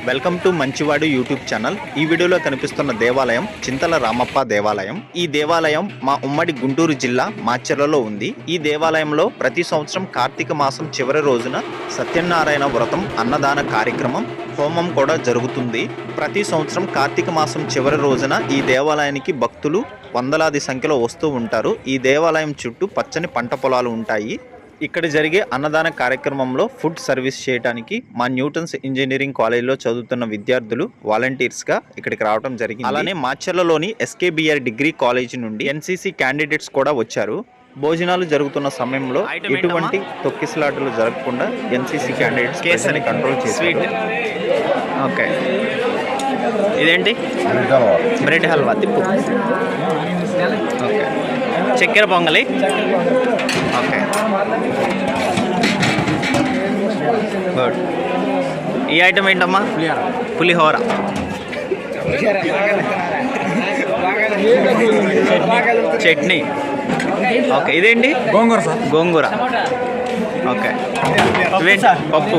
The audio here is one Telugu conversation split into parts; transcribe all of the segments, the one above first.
వెల్కమ్ టు మంచివాడు యూట్యూబ్ ఛానల్. ఈ వీడియోలో కనిపిస్తున్న దేవాలయం చింతల రామప్ప దేవాలయం. ఈ దేవాలయం మా ఉమ్మడి గుంటూరు జిల్లా మాచర్లలో ఉంది. ఈ దేవాలయంలో ప్రతి సంవత్సరం కార్తీక మాసం చివరి రోజున సత్యనారాయణ వ్రతం అన్నదాన కార్యక్రమం హోమం కూడా జరుగుతుంది. ప్రతి సంవత్సరం కార్తీక మాసం చివరి రోజున ఈ దేవాలయానికి భక్తులు వందలాది సంఖ్యలో వస్తూ ఉంటారు. ఈ దేవాలయం చుట్టూ పచ్చని పంట పొలాలు ఉంటాయి. ఇక్కడ జరిగే అన్నదాన కార్యక్రమంలో ఫుడ్ సర్వీస్ చేయడానికి మా న్యూటన్స్ ఇంజనీరింగ్ కాలేజీలో చదువుతున్న విద్యార్థులు వాలంటీర్స్గా ఇక్కడికి రావడం జరిగింది. అలానే మాచర్లలోని ఎస్కేబిఆర్ డిగ్రీ కాలేజీ నుండి ఎన్సీసీ క్యాండిడేట్స్ కూడా వచ్చారు. భోజనాలు జరుగుతున్న సమయంలో ఎటువంటి తొక్కిసలాటలు జరగకుండా ఎన్సీసీ క్యాండిడేట్స్ కంట్రోల్ చేశారు. ఓకే, ఇదేంటి? బ్రెడ్ హల్వా తిప్పు. ఓకే, చక్కెర పొంగలి. Okay, good. ఈ ఐటమ్ ఏంటమ్మా? పులిహోర. చట్నీ. ఓకే, ఇదేంటి? గోంగూర. గోంగూర. ఓకే, ఇవేంటి? పప్పు.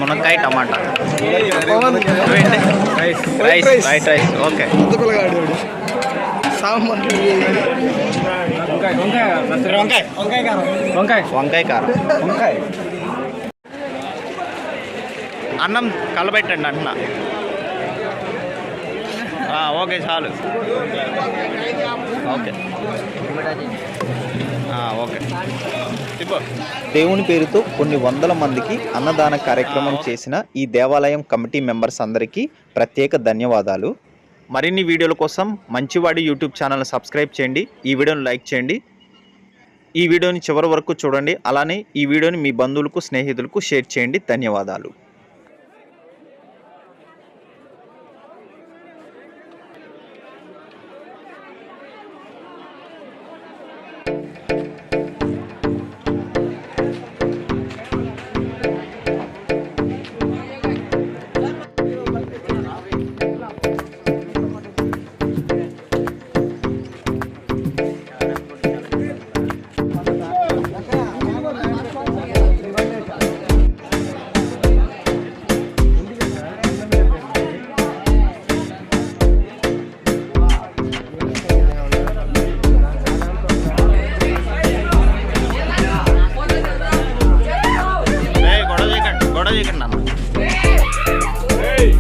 మునక్కాయ టమాటా. ఇవేంటి? రైస్. White rice. ఓకే, వంకాయ కారం. అన్నం కలబెట్టండి అంటున్నా. ఓకే, చాలు. Okay okay. దేవుని పేరుతో కొన్ని వందల మందికి అన్నదాన కార్యక్రమం చేసిన ఈ దేవాలయం కమిటీ మెంబర్స్ అందరికీ ప్రత్యేక ధన్యవాదాలు. మరిన్ని వీడియోల కోసం మంచివాడి యూట్యూబ్ ఛానల్ సబ్స్క్రైబ్ చేయండి. ఈ వీడియోని లైక్ చేయండి. ఈ వీడియోని చివరి వరకు చూడండి. అలానే ఈ వీడియోని మీ బంధువులకు స్నేహితులకు షేర్ చేయండి. ధన్యవాదాలు.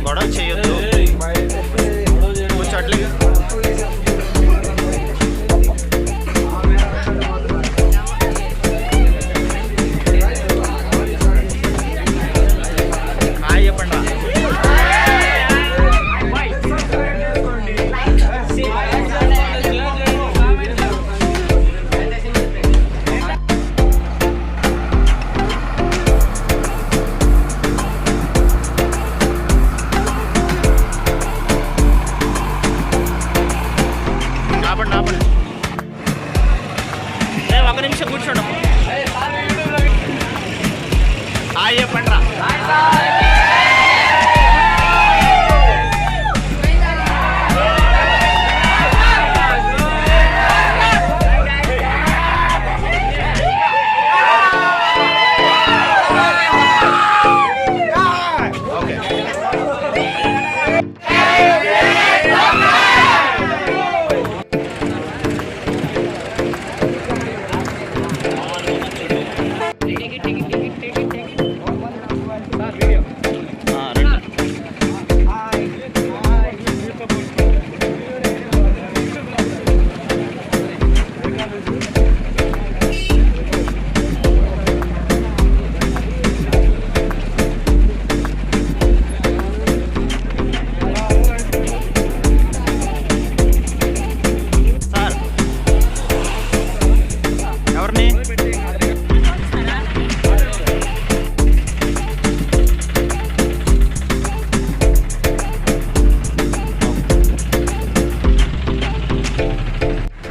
గొడవ చేయొద్దు. కూర్చోట్లేదు. హాయ్ చెప్పండి. ఒక నిమిషం కూర్చోండి. హాయ్ చెప్పండి రా.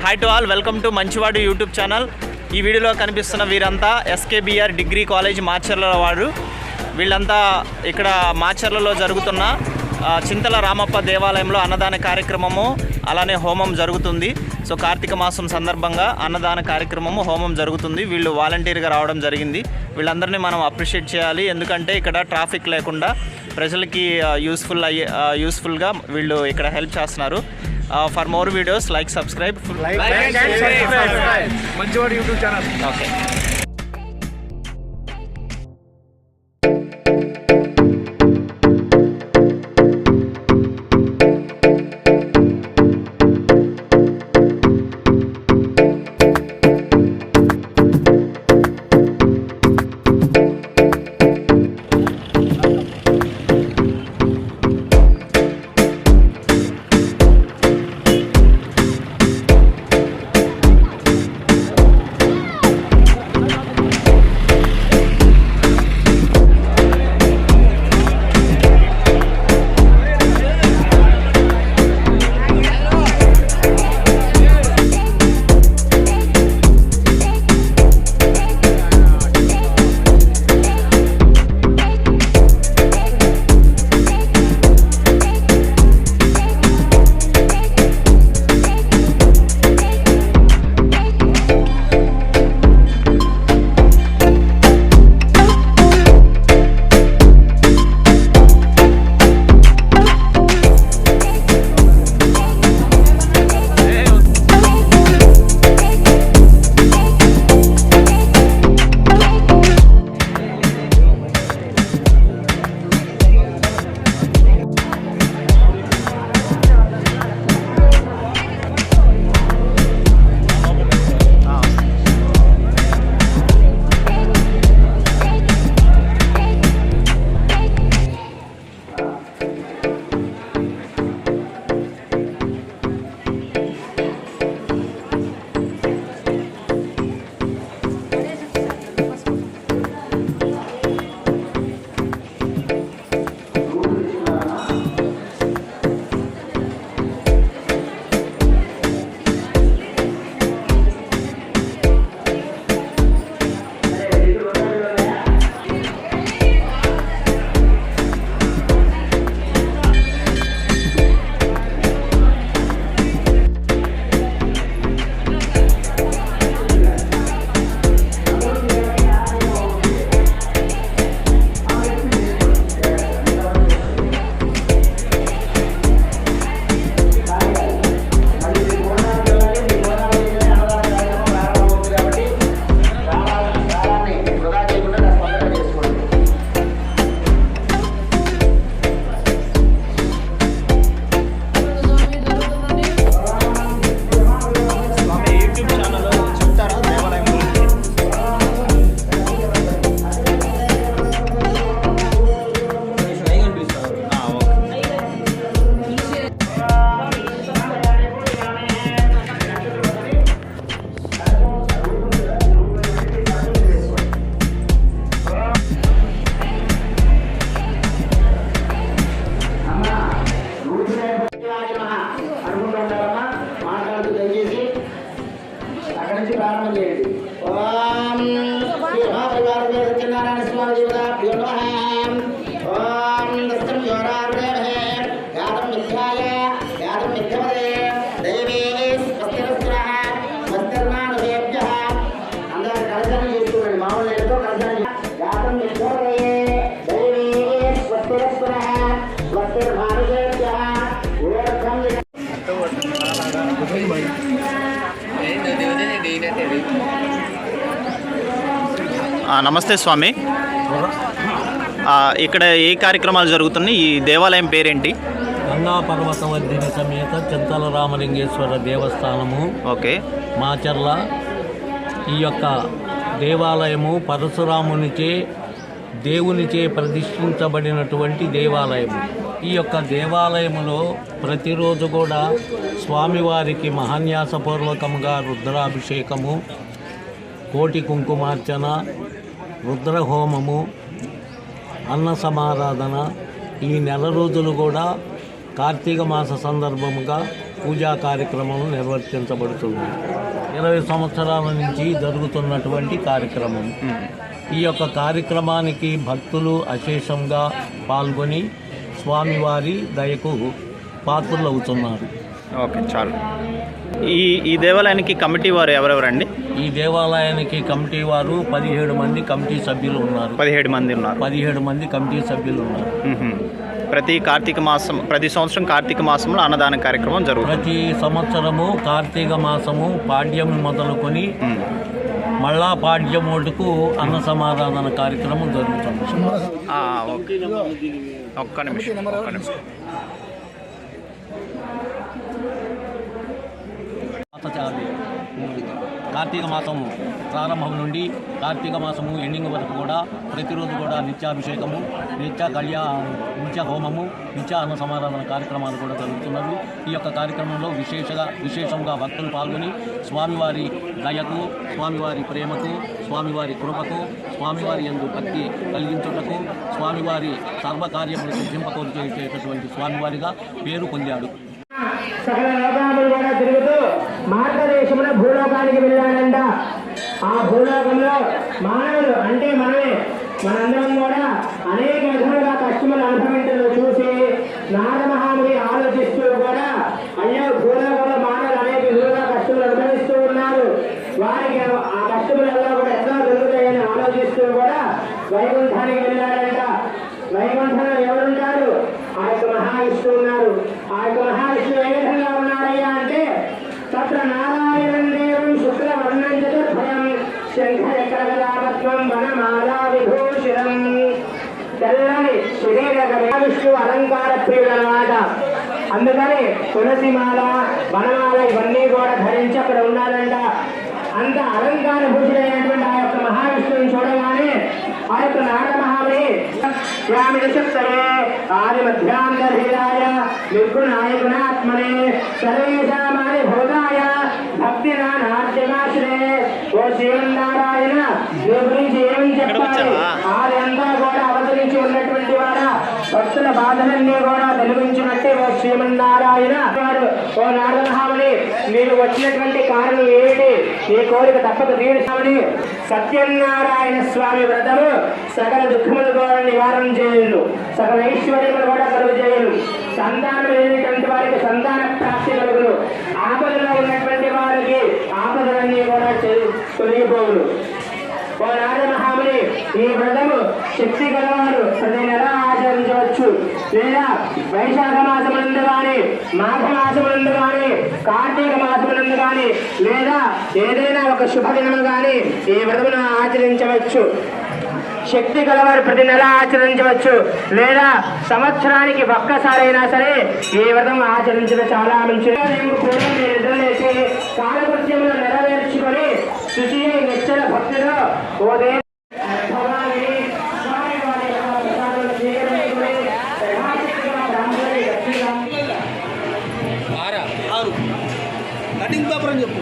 Hi to all, welcome to మంచివాడు యూట్యూబ్ ఛానల్. ఈ వీడియోలో కనిపిస్తున్న వీరంతా ఎస్కేబిఆర్ డిగ్రీ కాలేజ్ మాచర్ల వారు. వీళ్ళంతా ఇక్కడ మాచర్లలో జరుగుతున్న చింతల రామప్ప దేవాలయంలో అన్నదాన కార్యక్రమము అలానే హోమం జరుగుతుంది. సో కార్తీక మాసం సందర్భంగా అన్నదాన కార్యక్రమము హోమం జరుగుతుంది. వీళ్ళు వాలంటీర్గా రావడం జరిగింది. వీళ్ళందరినీ మనం అప్రిషియేట్ చేయాలి, ఎందుకంటే ఇక్కడ ట్రాఫిక్ లేకుండా ప్రజలకి యూస్ఫుల్గా వీళ్ళు ఇక్కడ హెల్ప్ చేస్తున్నారు. For more videos like subscribe మంచివాడు యూట్యూబ్ ఛానల్. ఓకే. నమస్తే స్వామి. ఇక్కడ ఏ కార్యక్రమాలు జరుగుతున్నాయి? ఈ దేవాలయం పేరేంటి? గంగా పర్వతవర్ధిని సమేత చింతల రామలింగేశ్వర దేవస్థానము. ఓకే. మాచర్ల. ఈ యొక్క దేవాలయము పరశురామునిచే దేవునిచే ప్రతిష్ఠించబడినటువంటి దేవాలయము. ఈ యొక్క దేవాలయములో ప్రతిరోజు కూడా స్వామివారికి మహాన్యాసపూర్వకంగా రుద్రాభిషేకము, కోటి కుంకుమార్చన, రుద్రహోమము, అన్న సమారాధన ఈ నెల రోజులు కూడా కార్తీక మాస సందర్భముగా పూజా కార్యక్రమం నిర్వర్తించబడుతుంది. 20 సంవత్సరాల నుంచి జరుగుతున్నటువంటి కార్యక్రమం. ఈ యొక్క కార్యక్రమానికి భక్తులు అశేషంగా పాల్గొని స్వామివారి దయకు పాత్రులవుతున్నారు. ఓకే, చాలు. ఈ ఈ దేవాలయానికి కమిటీ వారు ఎవరెవరండి? ఈ దేవాలయానికి కమిటీ వారు 17 మంది కమిటీ సభ్యులు ఉన్నారు. 17 మంది ఉన్నారు. 17 మంది కమిటీ సభ్యులు ఉన్నారు. ప్రతి సంవత్సరం కార్తీక మాసంలో అన్నదాన కార్యక్రమం జరుగుతుంది. ప్రతి సంవత్సరము కార్తీక మాసము పాడ్యం మొదలుకొని మళ్ళా పాడ్యం ఒడ్డుకు అన్న సమారాధన కార్యక్రమం జరుగుతుంది. ఒక్క నిమిషం. కార్తీక మాసము ప్రారంభం నుండి కార్తీక మాసము ఎండింగ్ వరకు కూడా ప్రతిరోజు కూడా నిత్యాభిషేకము, నిత్య హోమము, నిత్య అన్న సమారాధన కార్యక్రమాలు కూడా జరుగుతున్నవి. ఈ యొక్క కార్యక్రమంలో విశేషంగా భక్తులు పాల్గొని స్వామివారి దయకు, స్వామివారి ప్రేమకు, స్వామివారి కృపకు, స్వామివారి యందు భక్తి కలిగించుటకు, స్వామివారి సర్వకార్యములు సిద్ధింపకోరు చేసేటటువంటి స్వామివారిగా పేరు పొందాడు. సకల లోకాములు కూడా తిరుగుతూ భారతదేశంలో భూలోకానికి వెళ్ళాడంట. ఆ భూలోకంలో మానవులు అంటే మనందరం కూడా అనేక విధములుగా కష్టములు అనుభవించడం చూసి నారద మహాముని ఆలోచిస్తూ కూడా అయ్యో భూలోకంలో మానవులు అనేక విధులుగా కష్టములు అనుభవిస్తూ ఉన్నారు, వారికి ఆ కష్టములలో కూడా ఎట్లా దొరుకుతాయని ఆలోచిస్తూ కూడా వైకుంఠానికి వెళ్ళాడంట. వైకుంఠంలో ఎవరుంటారు? ఆ యొక్క మహావిష్ణువు ఉన్నారు. ఆ యొక్క మహావిష్ణువు ఏ విధంగా ఉన్నారయ్యా అంటే తత్ర నారాయణం దేవం శుక్రవర్ణం చతుర్భయం శంఖచక్రగదాపద్మం వనమాలా విభూషితం. తెల్లని శరీర మహావిష్ణువు అలంకార ప్రియుడు అన్నమాట. అందుకని తులసిమాల, వనమాల ఇవన్నీ కూడా ధరించి అక్కడ ఉన్నారంట. అంత అలంకార భూషుడైనటువంటి ఆ యొక్క మహావిష్ణువుని చూడగానే ఆ యొక్క నారద మహాముని ఆది మధ్యాంతర్హితాయ నిర్గుణాయ గుణాత్మనే సర్వేషామాని భూతాయ భక్తి నాట్యమాశ్రే. ఓ శ్రీమన్నారాయణ నీ గురించి ఏమని చెప్పాలి? ఆది అంతా కూడా అవతరించి ఉన్నటువంటి వాడ భక్తుల బాధలన్నీ కూడా తొలగించినట్టే ఓ శ్రీమన్నారాయణ. ఓ నారద మహాముని మీరు వచ్చినటువంటి కారణం ఏమిటి? నీ కోరిక తప్పక తీర్చామని సత్యనారాయణ స్వామి వ్రతము సకల దుఃఖములు కూడా నివారణ చేయను, సకల ఐశ్వర్యములు కూడా కలుగు చేయను, సంతానం లేనటువంటి వారికి సంతాన ప్రాప్తి కలుగును, ఆపదలో ఉన్నటువంటి వారికి ఆపదలన్నీ కూడా తొలగిపోవును. ఓ నారద మహాముని ఈ వ్రతము శక్తి గలవారు ప్రతి నెల ఆచరించవచ్చు, లేదా వైశాఖ మాసమునందు కానీ, మాఘ మాసమునందు కానీ, కార్తీక మాసమునందు కానీ, లేదా ఏదైనా ఒక శుభదినము కానీ ఈ వ్రతమును ఆచరించవచ్చు. శక్తి గలవారు ప్రతి నెల ఆచరించవచ్చు, లేదా సంవత్సరానికి ఒక్కసారైనా సరే ఈ వ్రతం ఆచరించడం చాలా మంచిది. నిద్రలేసి కాలకృత్యములు నెరవేర్చుకొని శుచి నిశ్చల భక్తిలో ఓ దేవ కటింగ్ పేపర్ అని చెప్పు.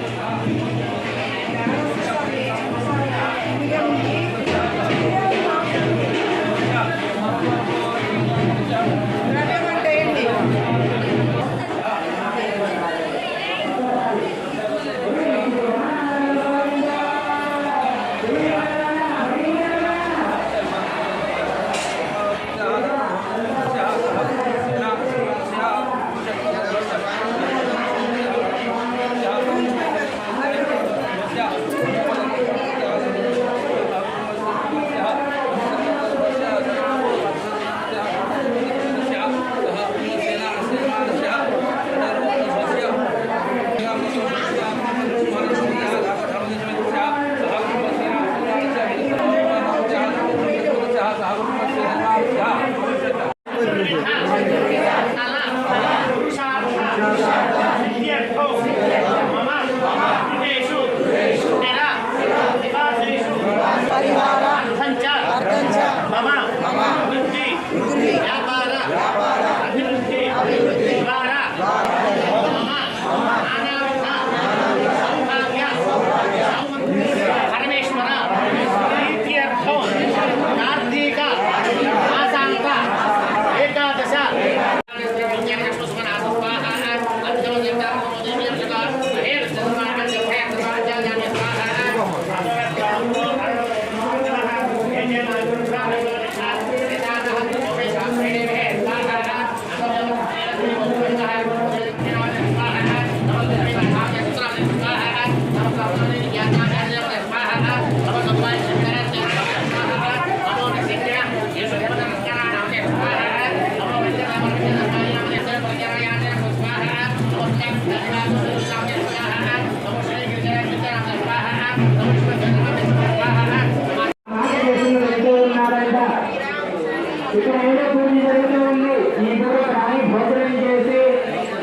ఇక్కడ ఏదో పూజ జరుగుతూ ఉంది. ఈ పూజ రాని భోజనం చేసి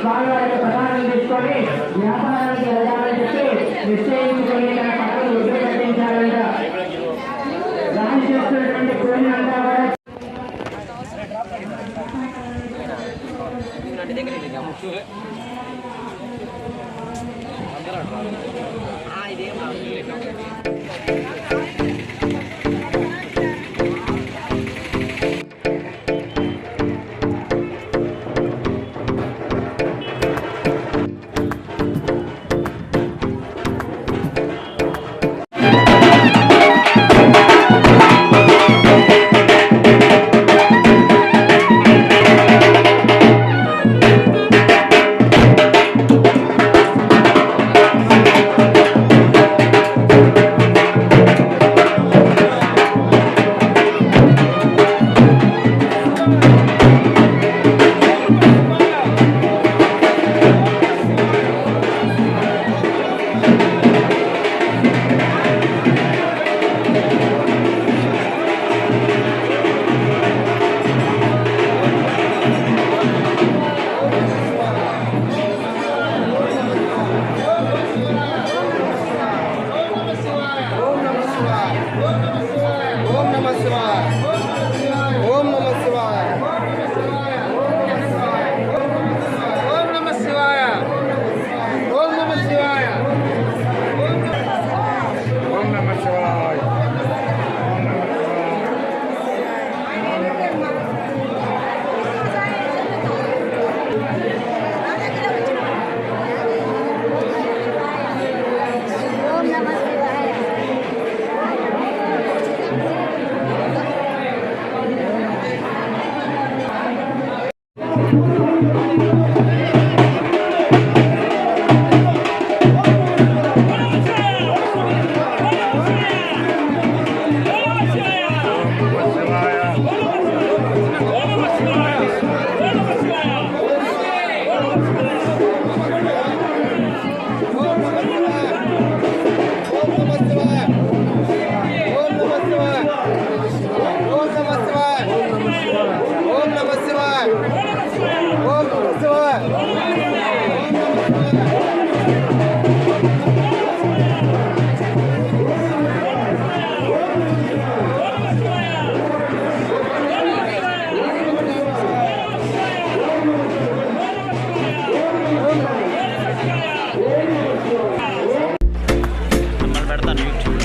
స్వామివారికి ప్రసాదం తీసుకొని వ్యాపారానికి వెళ్ళాలని చెప్పి నిశ్చయించుకొని తన పక్కన ఉద్యోగం కట్టించాలంట. రాని చేస్తున్నటువంటి పూజ అంతా కూడా పెడతాను యూట్యూబ్.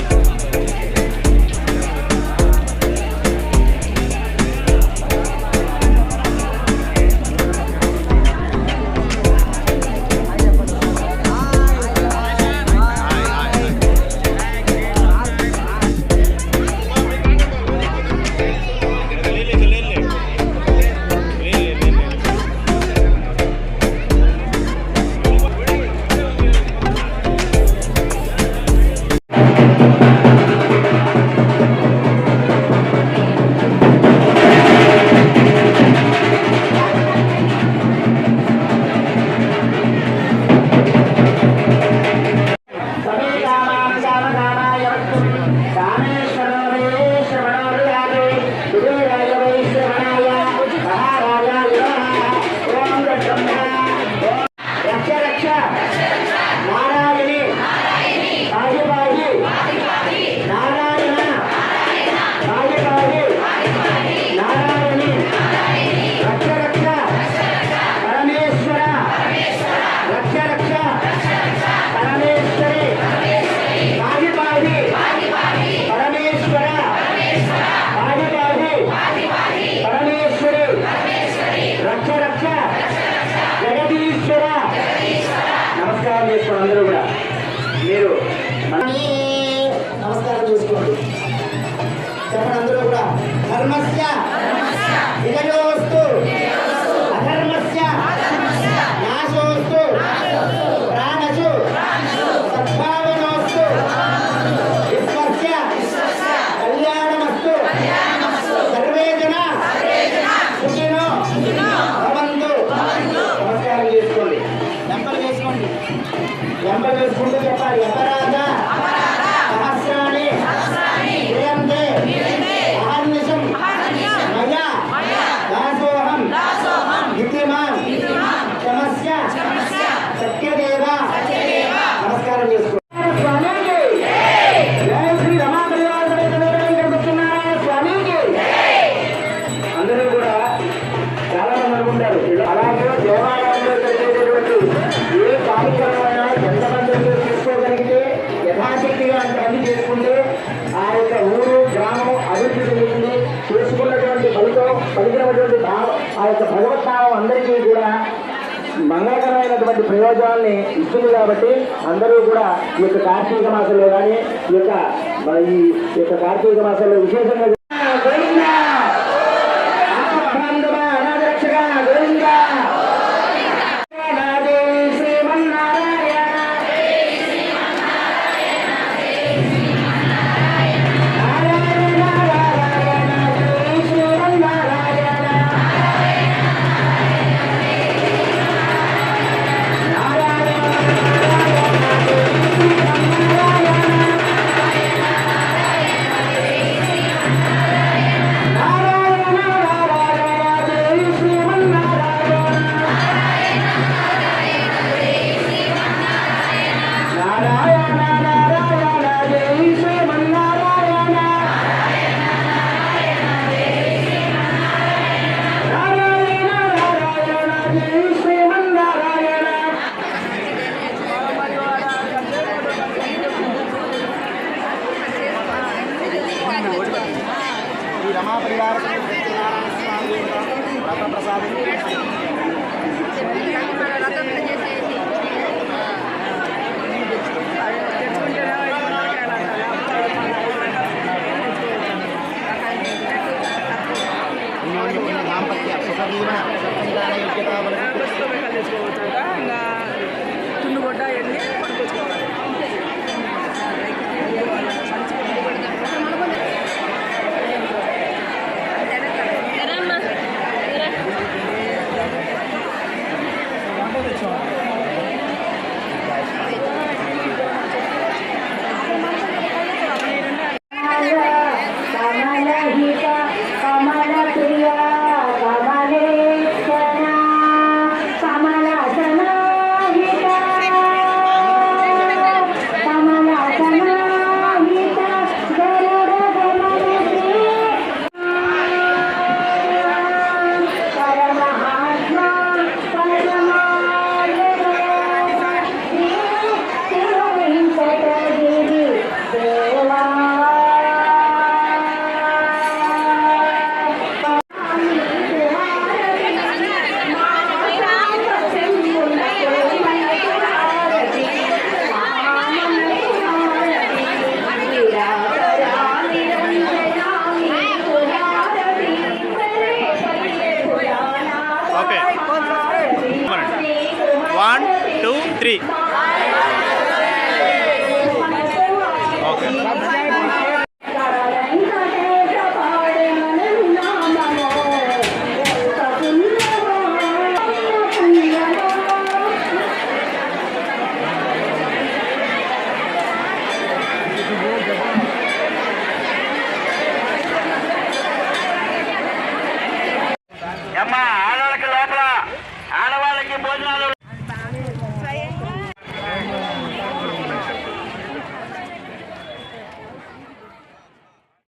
అందరూ కూడా మీరు నమస్కారం చేసుకోండి. చెప్పండి అందరూ కూడా ధర్మస్య విజయోస్తు అధర్మస్య నాశోస్తు ప్రాణసు సద్భావనోస్తు విశ్వస్య కళ్యాణమస్తు సర్వే జనా సుఖినో భవంతు. నమస్కారం చేసుకోండి. నెంబర్ వేసుకోండి. నెంబర్ వేసుకుంటూ చెప్పాలి. అపరాధ సహస్రాన్ని క్రియంతే అహర్నిశం మయా పలికినటువంటి ఆ యొక్క భగవత్నామం అందరికీ కూడా మంగళకరమైనటువంటి ప్రయోజనాల్ని ఇస్తుంది కాబట్టి అందరూ కూడా ఈ యొక్క కార్తీక మాసంలో కానీ ఈ యొక్క కార్తీక మాసంలో విశేషంగా గోవిందా! ఆపద్బాంధవా, అనాథరక్షకా, గోవిందా! నాదే శ్రీమన్నారాయణ. నారాయణ, నారాయణ, శ్రీ శ్రీమన్నారాయణ. తుండుగొడ్డ ఎన్ని పడుకోవచ్చు. ఓకే 1 2 3 ఓకే ఆడవాళ్ళకి లోపల ఆడవాళ్ళకి భోజనాలు